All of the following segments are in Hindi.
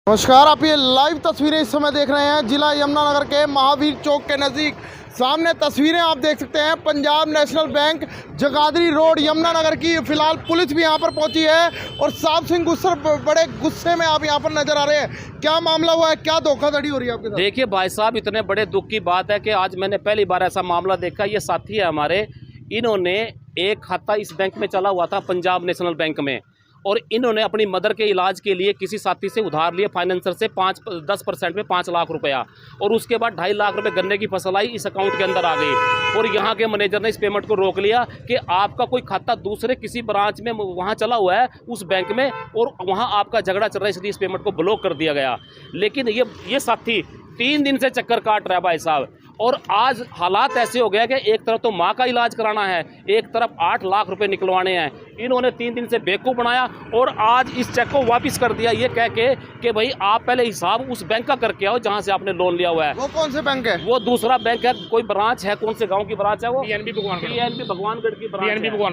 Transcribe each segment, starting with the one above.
नमस्कार, आप ये लाइव तस्वीरें इस समय देख रहे हैं जिला यमुनानगर के महावीर चौक के नज़दीक। सामने तस्वीरें आप देख सकते हैं Punjab national bank Jagadhri road Yamunanagar की। फिलहाल पुलिस भी यहां पर पहुंची है और साहब सिंह गुस्सर बड़े गुस्से में आप यहां पर नजर आ रहे हैं। क्या मामला हुआ है, क्या धोखाधड़ी हो रही है आपके साथ? देखिए भाई साहब, इतने बड़े दुख की बात है कि आज मैंने पहली बार ऐसा मामला देखा। ये साथी है हमारे, इन्होंने एक खाता इस बैंक में चला हुआ था पंजाब नेशनल बैंक में, और इन्होंने अपनी मदर के इलाज के लिए किसी साथी से उधार लिए फाइनेंसर से 10% में 5 लाख रुपया, और उसके बाद 2.5 लाख रुपए गन्ने की फसल आई इस अकाउंट के अंदर आ गई। और यहाँ के मैनेजर ने इस पेमेंट को रोक लिया कि आपका कोई खाता दूसरे किसी ब्रांच में वहाँ चला हुआ है उस बैंक में, और वहाँ आपका झगड़ा चल रहा है, इसलिए इस पेमेंट को ब्लॉक कर दिया गया। लेकिन ये साथी 3 दिन से चक्कर काट रहा है भाई साहब। और आज हालात ऐसे हो गए कि एक तरफ तो माँ का इलाज कराना है, एक तरफ 8 लाख रुपए निकलवाने हैं। इन्होंने 3 दिन से बेवकूफ़ बनाया और आज इस चेक को वापस कर दिया, ये कह के कि भाई आप पहले हिसाब उस बैंक का करके आओ जहाँ से आपने लोन लिया हुआ है। वो कौन से बैंक है? वो दूसरा बैंक है, कोई ब्रांच है, कौन से गांव की ब्रांच है वो? पीएनबी भगवानगढ़ भगवानगढ़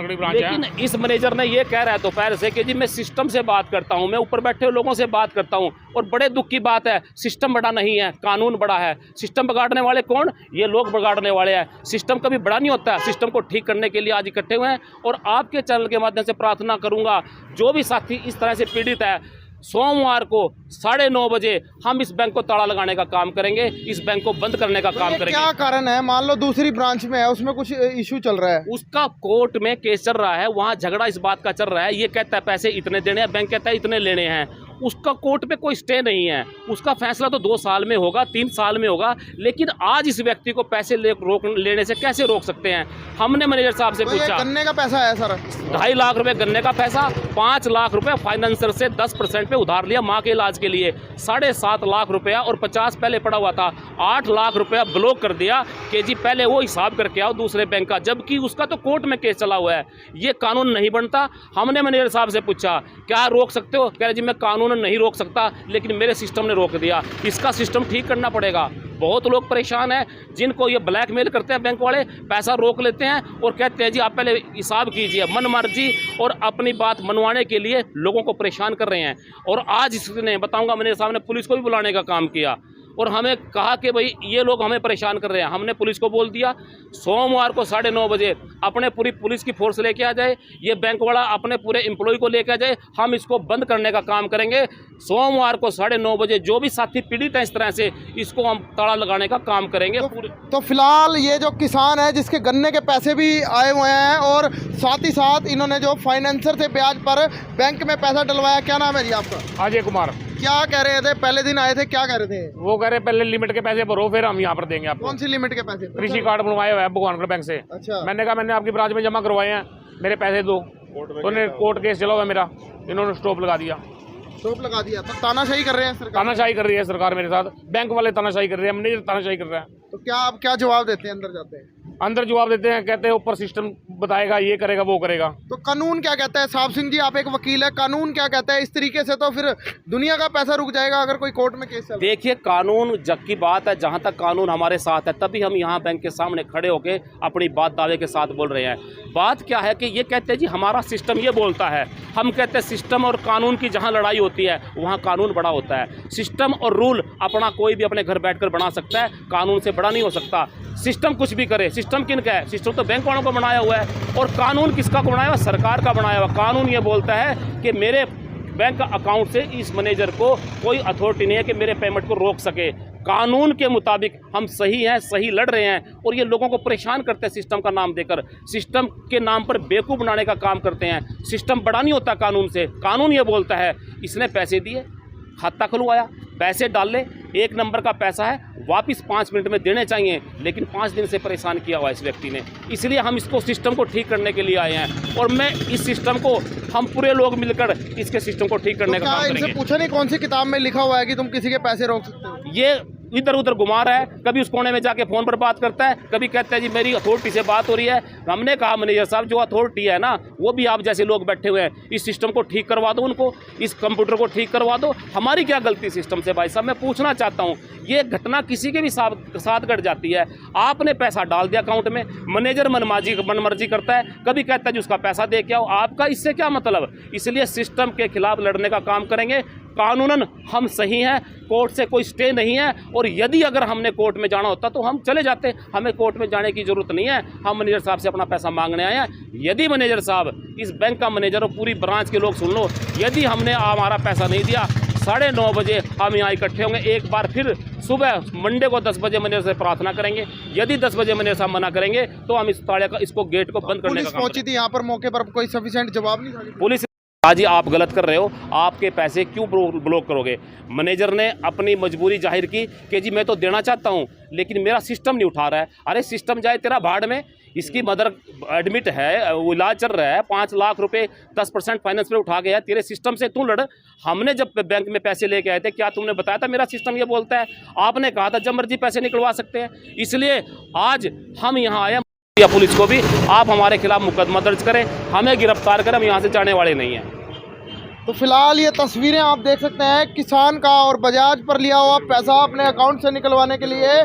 की ब्रांच है। लेकिन इस मैनेजर ने ये कह रहा है दोपहर से कि जी मैं सिस्टम से बात करता हूँ, मैं ऊपर बैठे लोगों से बात करता हूँ। और बड़े दुख की बात है, सिस्टम बड़ा नहीं है, कानून बड़ा है। सिस्टम बिगाड़ने वाले कौन? ये लोग बिगाड़ने वाले हैं। सिस्टम कभी बड़ा नहीं होता है। सिस्टम को ठीक करने के लिए आज इकट्ठे हुए हैं, और आपके चैनल के माध्यम से प्रार्थना करूंगा, जो भी साथी इस तरह से पीड़ित है, सोमवार को 9:30 बजे हम इस बैंक को ताला लगाने का काम करेंगे, इस बैंक को बंद करने का काम करेंगे। क्या कारण है? मान लो दूसरी ब्रांच में है, उसमें कुछ इशू चल रहा है, उसका कोर्ट में केस चल रहा है, वहाँ झगड़ा इस बात का चल रहा है। ये कहता है पैसे इतने देने हैं, बैंक कहता है इतने लेने हैं। उसका कोर्ट पे कोई स्टे नहीं है, उसका फैसला तो 2 साल में होगा, 3 साल में होगा। लेकिन आज इस व्यक्ति को पैसे लेने से कैसे रोक सकते हैं? हमने मैनेजर साहब से पूछा। गन्ने का पैसा है सर, 2.5 लाख रुपए गन्ने का पैसा, 5 लाख रुपए फाइनेंसर से 10% पे उधार लिया माँ के इलाज के लिए, 7.5 लाख रुपया और 50 पहले पड़ा हुआ था, 8 लाख रुपया ब्लॉक कर दिया कि जी पहले वो हिसाब करके आओ दूसरे बैंक का, जबकि उसका तो कोर्ट में केस चला हुआ है। ये कानून नहीं बनता। हमने मैनेजर साहब से पूछा क्या रोक सकते हो? कह रहे जी मैं कानून नहीं रोक सकता, लेकिन मेरे सिस्टम ने रोक दिया। इसका सिस्टम ठीक करना पड़ेगा। बहुत लोग परेशान हैं, जिनको ये ब्लैकमेल करते हैं बैंक वाले, पैसा रोक लेते हैं और कहते हैं जी आप पहले हिसाब कीजिए, मन मर्जी और अपनी बात मनवाने के लिए लोगों को परेशान कर रहे हैं। और आज इसने बताऊंगा, मैंने सामने पुलिस को भी बुलाने का काम किया और हमें कहा कि भाई ये लोग हमें परेशान कर रहे हैं। हमने पुलिस को बोल दिया सोमवार को 9:30 बजे अपने पूरी पुलिस की फोर्स लेके आ जाए, ये बैंक वाला अपने पूरे एम्प्लॉय को लेके आ जाए, हम इसको बंद करने का काम करेंगे। सोमवार को 9:30 बजे जो भी साथी पीड़ित हैं इस तरह से, इसको हम ताला लगाने का काम करेंगे। तो फिलहाल ये जो किसान है जिसके गन्ने के पैसे भी आए हुए हैं, और साथ ही साथ इन्होंने जो फाइनेंसर से ब्याज पर बैंक में पैसा डलवाया, क्या नाम है जी आपका? अजय कुमार। क्या कह रहे थे? पहले दिन आए थे, क्या कह रहे थे? वो कह रहे पहले लिमिट के पैसे भरो, फिर हम यहाँ पर देंगे आपको। कौन सी लिमिट के पैसे? कृषि कार्ड बनवाए हुए हैं भगवानगढ़ बैंक से। अच्छा। मैंने कहा मैंने आपकी ब्रांच में जमा करवाए हैं, मेरे पैसे दो। तो कोर्ट केस चला हुआ है मेरा, इन्होंने स्टॉप लगा दिया। स्टॉप लगा दिया? तो तानाशाही कर रहे हैं सरकार? तानाशाही कर रही है सरकार मेरे साथ, बैंक वाले तानाशाही कर रहे हैं, मैनेजर तानाशाही कर रहा है। तो क्या आप क्या जवाब देते हैं? अंदर जाते हैं, अंदर जवाब देते हैं, कहते हैं ऊपर सिस्टम बताएगा, ये करेगा वो करेगा। तो कानून क्या कहता है? साहब सिंह जी आप एक वकील है, कानून क्या कहता है? इस तरीके से तो फिर दुनिया का पैसा रुक जाएगा अगर कोई कोर्ट में केस चल। देखिए कानून जग की बात है, जहाँ तक कानून हमारे साथ है तभी हम यहाँ बैंक के सामने खड़े होकर अपनी बात दावे के साथ बोल रहे हैं। बात क्या है कि ये कहते हैं जी हमारा सिस्टम ये बोलता है, हम कहते हैं सिस्टम और कानून की जहाँ लड़ाई होती है वहाँ कानून बड़ा होता है। सिस्टम और रूल अपना कोई भी अपने घर बैठकर बना सकता है, कानून से बड़ा नहीं हो सकता। सिस्टम कुछ भी करे, सिस्टम किनका है? सिस्टम तो बैंक वालों को बनाया हुआ है। और कानून किसका बनाया हुआ? सरकार का बनाया हुआ। कानून ये बोलता है कि मेरे बैंक अकाउंट से इस मैनेजर को कोई अथॉरिटी नहीं है कि मेरे पेमेंट को रोक सके। कानून के मुताबिक हम सही हैं, सही लड़ रहे हैं, और ये लोगों को परेशान करते हैं सिस्टम का नाम देकर, सिस्टम के नाम पर बेवकूफ़ बनाने का काम करते हैं। सिस्टम बड़ा नहीं होता कानून से। कानून ये बोलता है इसने पैसे दिए, खाता खुलवाया, पैसे डाल ले, 1 नंबर का पैसा है, वापस 5 मिनट में देने चाहिए, लेकिन 5 दिन से परेशान किया हुआ इस व्यक्ति ने। इसलिए हम इसको सिस्टम को ठीक करने के लिए आए हैं, और मैं इस सिस्टम को, हम पूरे लोग मिलकर इसके सिस्टम को ठीक करने का काम करेंगे। इनसे पूछा नहीं कौन सी किताब में लिखा हुआ है कि तुम किसी के पैसे रोक सकते हो? ये इधर उधर घुमा रहा है, कभी उस कोने में जाके फ़ोन पर बात करता है, कभी कहता है जी मेरी अथॉरिटी से बात हो रही है। हमने कहा मैनेजर साहब जो अथॉरिटी है ना, वो भी आप जैसे लोग बैठे हुए हैं, इस सिस्टम को ठीक करवा दो, उनको इस कंप्यूटर को ठीक करवा दो। हमारी क्या गलती सिस्टम से? भाई साहब मैं पूछना चाहता हूँ, ये घटना किसी के भी साथ घट जाती है। आपने पैसा डाल दिया अकाउंट में, मैनेजर मनमर्जी करता है, कभी कहता है जी उसका पैसा दे के आओ, आपका इससे क्या मतलब? इसलिए सिस्टम के खिलाफ लड़ने का काम करेंगे। कानूनन हम सही हैं, कोर्ट से कोई स्टे नहीं है। और यदि अगर हमने कोर्ट में जाना होता तो हम चले जाते, हमें कोर्ट में जाने की ज़रूरत नहीं है। हम मैनेजर साहब से अपना पैसा मांगने आए हैं। यदि मैनेजर साहब, इस बैंक का मैनेजर और पूरी ब्रांच के लोग सुन लो, यदि हमने हमारा पैसा नहीं दिया, 9:30 बजे हम यहाँ इकट्ठे होंगे। एक बार फिर सुबह मंडे को 10 बजे मैनेजर से प्रार्थना करेंगे। यदि 10 बजे मैनेजर साहब मना करेंगे तो हम इस ताले का, इसको गेट को बंद करने का पुलिस काम पहुंची थी यहाँ पर मौके पर, कोई सफिशिएंट जवाब नहीं था। पुलिस जी आप गलत कर रहे हो, आपके पैसे क्यों ब्लॉक करोगे। मैनेजर ने अपनी मजबूरी जाहिर की कि जी मैं तो देना चाहता हूं लेकिन मेरा सिस्टम नहीं उठा रहा है। अरे सिस्टम जाए तेरा भाड़ में, इसकी मदर एडमिट है, वो इलाज चल रहा है, 5 लाख रुपए 10% फाइनेंस पे उठा गया, तेरे सिस्टम से तू लड़। हमने जब बैंक में पैसे लेके आए थे, क्या तुमने बताया था मेरा सिस्टम ये बोलता है? आपने कहा था जब मर्जी पैसे निकलवा सकते हैं। इसलिए आज हम यहाँ आए या पुलिस को भी, आप हमारे खिलाफ मुकदमा दर्ज करें, हमें गिरफ्तार करें, हम यहाँ से जाने वाले नहीं हैं। तो फिलहाल ये तस्वीरें आप देख सकते हैं किसान का और बजाज पर लिया हुआ पैसा अपने अकाउंट से निकलवाने के लिए,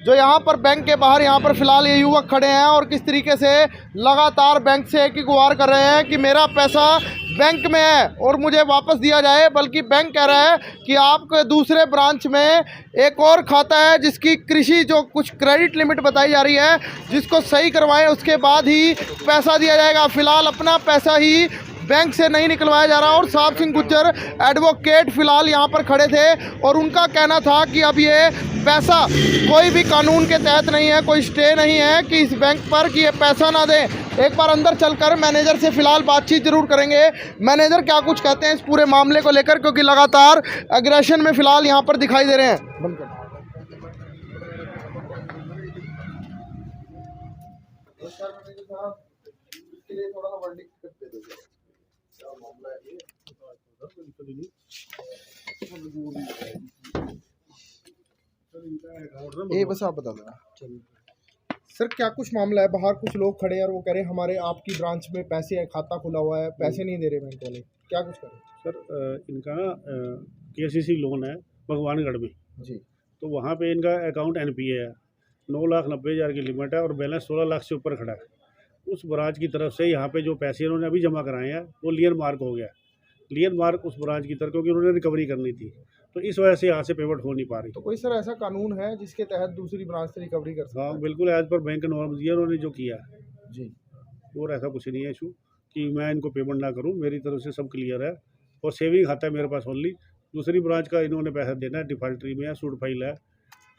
जो यहाँ पर बैंक के बाहर यहाँ पर फिलहाल ये युवक खड़े हैं और किस तरीके से लगातार बैंक से एक ही गुहार कर रहे हैं कि मेरा पैसा बैंक में है और मुझे वापस दिया जाए। बल्कि बैंक कह रहा है कि आपके दूसरे ब्रांच में एक और खाता है जिसकी कृषि जो कुछ क्रेडिट लिमिट बताई जा रही है, जिसको सही करवाएं उसके बाद ही पैसा दिया जाएगा। फिलहाल अपना पैसा ही बैंक से नहीं निकलवाया जा रहा। और साहब सिंह गुज्जर एडवोकेट फिलहाल यहाँ पर खड़े थे और उनका कहना था कि अब ये पैसा कोई भी कानून के तहत नहीं है, कोई स्टे नहीं है कि इस बैंक पर कि ये पैसा ना दे। एक बार अंदर चलकर मैनेजर से फिलहाल बातचीत जरूर करेंगे, मैनेजर क्या कुछ कहते हैं इस पूरे मामले को लेकर, क्योंकि लगातार एग्रेशन में फिलहाल यहाँ पर दिखाई दे रहे हैं। ये बस आप बता देना सर, क्या कुछ मामला है? बाहर कुछ लोग खड़े हैं और वो कह रहे हैं हमारे आपकी ब्रांच में पैसे है, खाता खुला हुआ है, पैसे नहीं दे रहे बैंक वाले, क्या कुछ करें? सर इनका ना KCC लोन है भगवानगढ़ में जी, तो वहाँ पे इनका अकाउंट NPA है, 9,90,000 की लिमिट है और बैलेंस 16 लाख से ऊपर खड़ा है। उस ब्रांच की तरफ से यहाँ पे जो पैसे इन्होंने अभी जमा कराए हैं वो लियन मार्क हो गया, लियन मार्क उस ब्रांच की तरफ, क्योंकि उन्होंने रिकवरी करनी थी, तो इस वजह से यहाँ से पेमेंट हो नहीं पा रही। तो कोई सर ऐसा कानून है जिसके तहत दूसरी ब्रांच से रिकवरी कर सकते हैं? हाँ बिल्कुल, एज पर बैंक नॉर्म्स ये उन्होंने जो किया है जी, और ऐसा कुछ नहीं है इशू कि मैं इनको पेमेंट ना करूँ, मेरी तरफ से सब क्लियर है। और सेविंग खाता है मेरे पास ओनली, दूसरी ब्रांच का इन्होंने पैसा देना है, डिफाल्टरी में है, सूट फाइल है,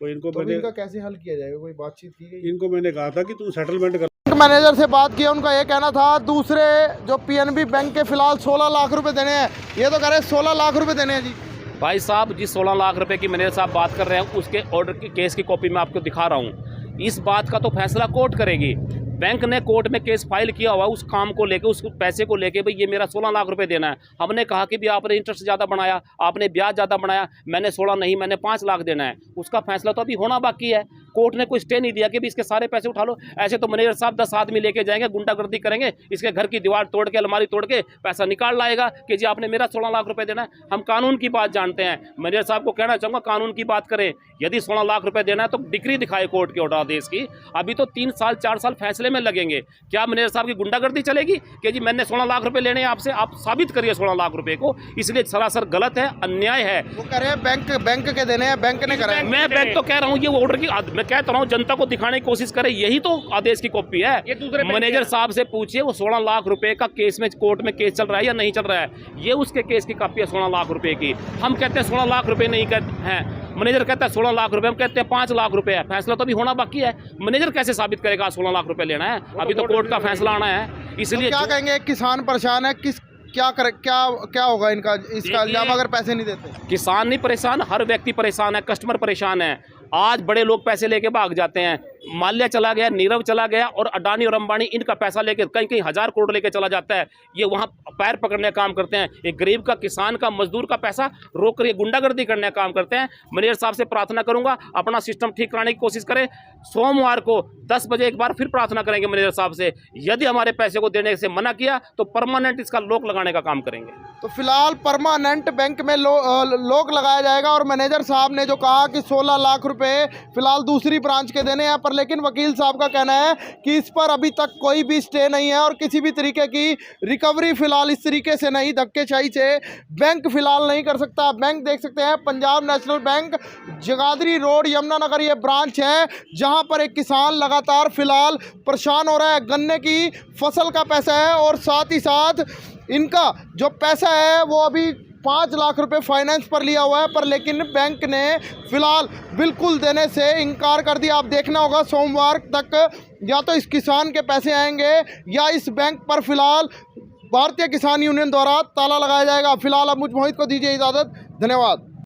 तो इनको तो मैंने इनका कैसे हल किया जाएगा? कोई बातचीत की गई? इनको मैंने कहा था कि तुम सेटलमेंट कर। मैनेजर से बात किया, उनका ये कहना था दूसरे जो PNB बैंक के फिलहाल 16 लाख रुपए देने हैं, ये तो कह रहे हैं 16 लाख रुपए देने हैं जी। भाई साहब, जिस 16 लाख रुपए की मैनेजर साहब बात कर रहे हैं उसके ऑर्डर की केस की कॉपी मैं आपको दिखा रहा हूँ। इस बात का तो फैसला कोर्ट करेगी। बैंक ने कोर्ट में केस फाइल किया हुआ उस काम को लेके, उस पैसे को लेके, भाई ये मेरा 16 लाख रुपए देना है। हमने कहा कि भी आपने इंटरेस्ट ज़्यादा बनाया, आपने ब्याज ज़्यादा बनाया, मैंने 16 नहीं मैंने 5 लाख देना है। उसका फैसला तो अभी होना बाकी है। कोर्ट ने कोई स्टे नहीं दिया कि भी इसके सारे पैसे उठा लो। ऐसे तो मैनेजर साहब 10 आदमी लेके जाएंगे, गुंडागर्दी करेंगे, इसके घर की दीवार तोड़ के, अलमारी तोड़ के पैसा निकाल लाएगा कि जी आपने मेरा 16 लाख रुपए देना है। हम कानून की बात जानते हैं। मैनेजर साहब को कहना चाहूँगा कानून की बात करें। यदि 16 लाख रुपए देना है तो डिक्री दिखाए कोर्ट के ऑर्डर आदेश की। अभी तो 3 साल 4 साल फैसले में लगेंगे। क्या मैनेजर साहब की गुंडागर्दी चलेगी कि जी मैंने 16 लाख रुपए लेने हैं आपसे, आप साबित करिए 16 लाख रुपए को। इसलिए सरासर गलत है, अन्याय है। वो कह रहे हैं बैंक के देने हैं, बैंक ने कराए। मैं बैंक तो कह रहा हूँ, ये ऑर्डर की मैं कहता रहा हूँ जनता को दिखाने की कोशिश करे, यही तो आदेश की कॉपी है। ये दूसरे मैनेजर साहब से पूछिए वो 16 लाख रुपए का केस में कोर्ट में केस चल रहा है या नहीं चल रहा है। ये उसके केस की कॉपी है 16 लाख रुपए की। हम कहते हैं 16 लाख रुपए नहीं कहते हैं, मैनेजर कहता है 16 लाख रुपए, हम कहते हैं 5 लाख रुपए है। फैसला तो अभी होना बाकी है। मैनेजर कैसे साबित करेगा 16 लाख रुपए लेना है? अभी तो कोर्ट का फैसला आना है। इसलिए तो क्या कहेंगे, किसान परेशान है, क्या होगा इनका इसका इल्जाम अगर पैसे नहीं देते? किसान नहीं परेशान, हर व्यक्ति परेशान है, कस्टमर परेशान है। आज बड़े लोग पैसे लेके भाग जाते हैं। माल्या चला गया, नीरव चला गया और अडानी और अंबानी इनका पैसा लेके कहीं कहीं 1000 करोड़ लेके चला जाता है। ये वहाँ पैर पकड़ने का काम करते हैं। एक गरीब का, किसान का, मजदूर का पैसा रोक कर ये गुंडागर्दी करने का काम करते हैं। मैनेजर साहब से प्रार्थना करूंगा अपना सिस्टम ठीक कराने की कोशिश करें। सोमवार को 10 बजे एक बार फिर प्रार्थना करेंगे मैनेजर साहब से। यदि हमारे पैसे को देने से मना किया तो परमानेंट इसका लॉक लगाने का काम करेंगे। तो फिलहाल परमानेंट बैंक में लॉक लगाया जाएगा। और मैनेजर साहब ने जो कहा कि 16 लाख रुपए फिलहाल दूसरी ब्रांच के देने हैं, पर लेकिन वकील साहब का कहना है कि इस पर अभी तक कोई भी स्टे नहीं है और किसी भी तरीके की रिकवरी फिलहाल इस तरीके से नहीं, धक्केशाही से बैंक फिलहाल नहीं कर सकता। बैंक देख सकते हैं Punjab national bank Jagadhri road Yamunanagar ये ब्रांच है, जहां पर एक किसान लगातार फिलहाल परेशान हो रहा है। गन्ने की फसल का पैसा है और साथ ही साथ इनका जो पैसा है वो अभी 5 लाख रुपए फाइनेंस पर लिया हुआ है, पर लेकिन बैंक ने फिलहाल बिल्कुल देने से इनकार कर दिया। आप देखना होगा सोमवार तक या तो इस किसान के पैसे आएंगे या इस बैंक पर फिलहाल भारतीय किसान यूनियन द्वारा ताला लगाया जाएगा। फिलहाल अब मुझ मोहित को दीजिए इजाज़त। धन्यवाद।